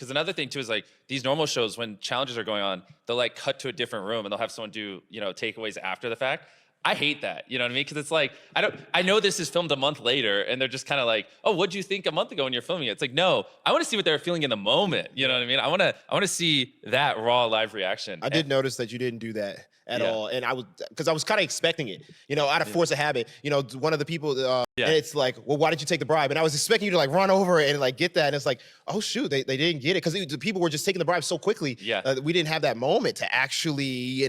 Because another thing too is like these normal shows, when challenges are going on, they'll like cut to a different room and they'll have someone do, takeaways after the fact. I hate that, you know what I mean? Because it's like, I know this is filmed a month later and they're just kind of like, oh, what'd you think a month ago when you're filming it? It's like, no, I want to see what they're feeling in the moment. You know what I mean? I want to see that raw live reaction. I did notice that you didn't do that at Yeah. all. And because I was kind of expecting it, out of force of habit, one of the people, Yeah. and it's like, well, why did you take the bribe? And I was expecting you to like run over and like get that. And it's like, oh shoot, they didn't get it. Because the people were just taking the bribe so quickly. Yeah. We didn't have that moment to actually,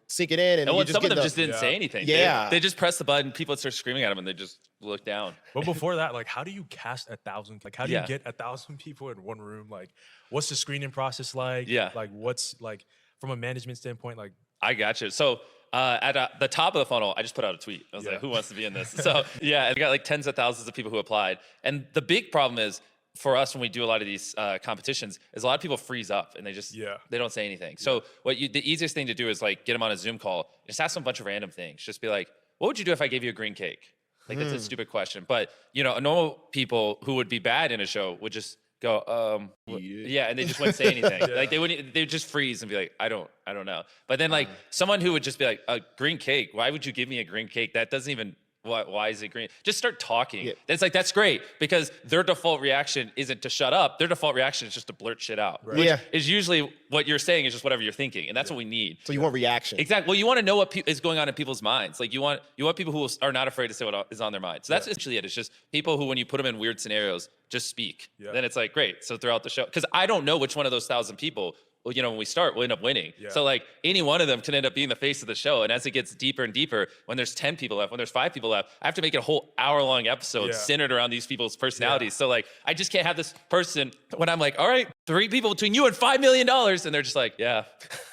sink it in. And well, you just some of get them just didn't say anything. They just press the button, people start screaming at them and they just look down. But before that, like, how do you cast 1,000? Like, how do you Yeah. get 1,000 people in one room? Like, what's the screening process like? Yeah. Like, what's like from a management standpoint? Like, I got you. So at the top of the funnel, I just put out a tweet. I was like, who wants to be in this? So yeah, and I got like tens of thousands of people who applied. And the big problem is for us when we do a lot of these competitions is a lot of people freeze up and they just, they don't say anything. So the easiest thing to do is like get them on a Zoom call, just ask them a bunch of random things. Just be like, what would you do if I gave you a green cake? Like that's a stupid question. But normal people who would be bad in a show would just go, yeah, and they just wouldn't say anything. Like they would just freeze and be like, I don't know. But then like someone who would just be like, a green cake, why would you give me a green cake? That doesn't even, why is it green? Just start talking. Yeah. It's like, that's great because their default reaction isn't to shut up. Their default reaction is just to blurt shit out. Right. Which is usually what you're saying is just whatever you're thinking. And that's what we need. So you want reaction. Exactly. Well, you want to know what is going on in people's minds. Like you want people who are not afraid to say what is on their mind. So that's actually it. It's just people who, when you put them in weird scenarios, just speak. Then it's like, great. So throughout the show, because I don't know which one of those 1,000 people, when we start, we'll end up winning. So like any one of them can end up being the face of the show. And as it gets deeper and deeper, when there's 10 people left, when there's 5 people left, I have to make it a whole hour-long episode centered around these people's personalities. So like, I just can't have this person when I'm like, all right, 3 people between you and $5 million. And they're just like, yeah.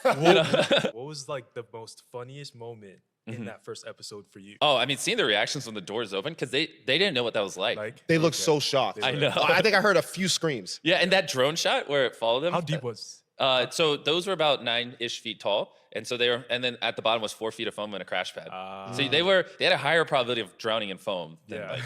what was like the most funniest moment in that first episode for you? Oh, I mean, seeing the reactions when the doors open, because they didn't know what that was like. They looked so shocked. I know. I think I heard a few screams. Yeah, and that drone shot where it followed them. How deep was? So those were about 9-ish feet tall, and so and then at the bottom was 4 feet of foam and a crash pad. So they had a higher probability of drowning in foam than like